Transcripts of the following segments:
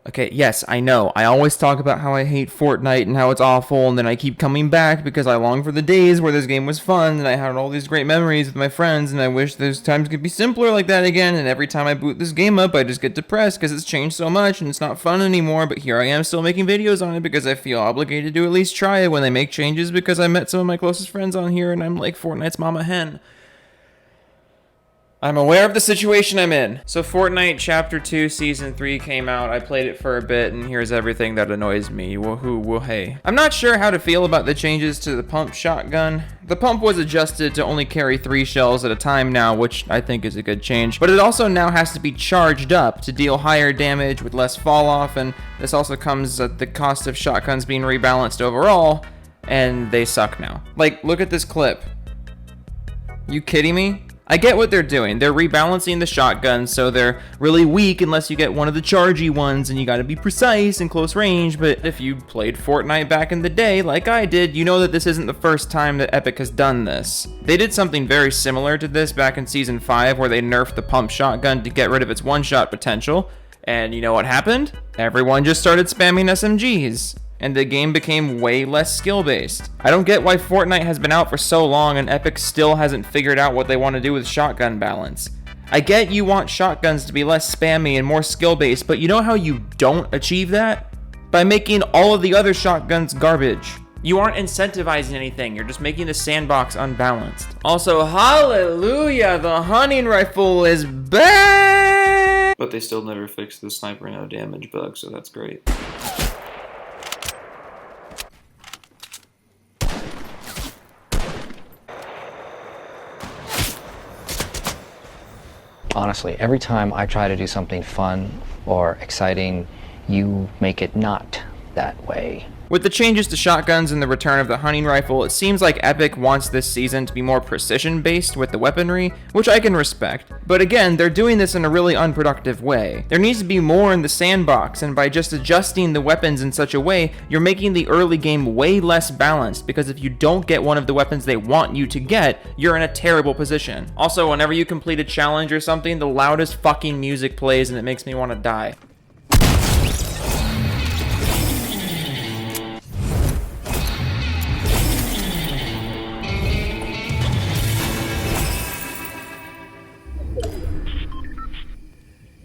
Okay, yes, I know. I always talk about how I hate Fortnite and how it's awful, and then I keep coming back because I long for the days where this game was fun and I had all these great memories with my friends, and I wish those times could be simpler like that again. And every time I boot this game up, I just get depressed because it's changed so much and it's not fun anymore. But here I am still making videos on it because I feel obligated to at least try it when they make changes, because I met some of my closest friends on here and I'm like Fortnite's mama hen. I'm aware of the situation I'm in. So Fortnite Chapter 2 Season 3 came out. I played it for a bit, and here's everything that annoys me. Woohoo, woohey. I'm not sure how to feel about the changes to the pump shotgun. The pump was adjusted to only carry 3 shells at a time now, which I think is a good change. But it also now has to be charged up to deal higher damage with less fall off, and this also comes at the cost of shotguns being rebalanced overall, and they suck now. Like, look at this clip. You kidding me? I get what they're doing. They're rebalancing the shotguns so they're really weak unless you get one of the chargy ones, and you gotta be precise in close range. But if you played Fortnite back in the day, like I did, you know that this isn't the first time that Epic has done this. They did something very similar to this back in Season 5 where they nerfed the pump shotgun to get rid of its one-shot potential. And you know what happened? Everyone just started spamming SMGs, and the game became way less skill-based. I don't get why Fortnite has been out for so long and Epic still hasn't figured out what they want to do with shotgun balance. I get you want shotguns to be less spammy and more skill-based, but you know how you don't achieve that? By making all of the other shotguns garbage. You aren't incentivizing anything, you're just making the sandbox unbalanced. Also, hallelujah, the hunting rifle is back! But they still never fixed the sniper no damage bug, so that's great. Honestly, every time I try to do something fun or exciting, you make it not that way. With the changes to shotguns and the return of the hunting rifle, it seems like Epic wants this season to be more precision-based with the weaponry, which I can respect. But again, they're doing this in a really unproductive way. There needs to be more in the sandbox, and by just adjusting the weapons in such a way, you're making the early game way less balanced, because if you don't get one of the weapons they want you to get, you're in a terrible position. Also, whenever you complete a challenge or something, the loudest fucking music plays and it makes me want to die.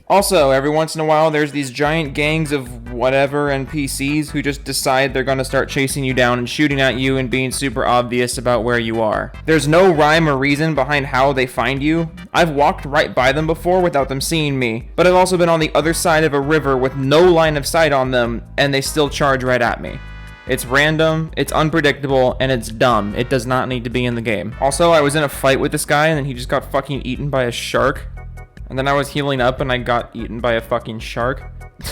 Also, every once in a while, there's these giant gangs of whatever NPCs who just decide they're gonna start chasing you down and shooting at you and being super obvious about where you are. There's no rhyme or reason behind how they find you. I've walked right by them before without them seeing me, but I've also been on the other side of a river with no line of sight on them, and they still charge right at me. It's random, it's unpredictable, and it's dumb. It does not need to be in the game. Also, I was in a fight with this guy, and then he just got fucking eaten by a shark. And then I was healing up and I got eaten by a fucking shark.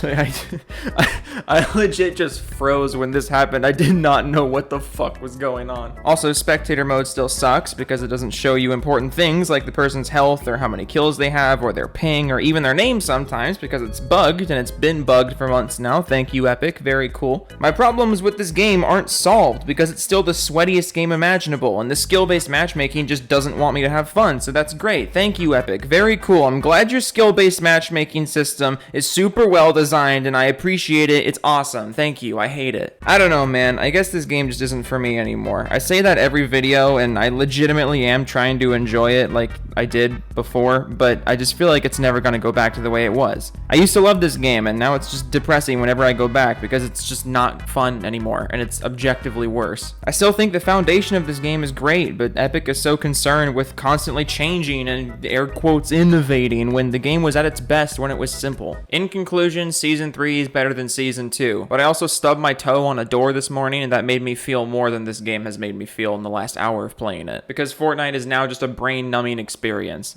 I legit just froze when this happened. I did not know what the fuck was going on. Also, spectator mode still sucks because it doesn't show you important things like the person's health or how many kills they have or their ping or even their name sometimes, because it's bugged, and it's been bugged for months now. Thank you, Epic. Very cool. My problems with this game aren't solved because it's still the sweatiest game imaginable, and the skill-based matchmaking just doesn't want me to have fun, so that's great. Thank you, Epic. Very cool. I'm glad your skill-based matchmaking system is super well designed, and I appreciate it. It's awesome. Thank you. I hate it. I don't know, man. I guess this game just isn't for me anymore. I say that every video, and I legitimately am trying to enjoy it like I did before, but I just feel like it's never gonna go back to the way it was. I used to love this game, and now it's just depressing whenever I go back because it's just not fun anymore, and it's objectively worse. I still think the foundation of this game is great, but Epic is so concerned with constantly changing and air quotes innovating when the game was at its best when it was simple. In conclusion, Season 3 is better than Season 2, but I also stubbed my toe on a door this morning, and that made me feel more than this game has made me feel in the last hour of playing it, because Fortnite is now just a brain-numbing experience.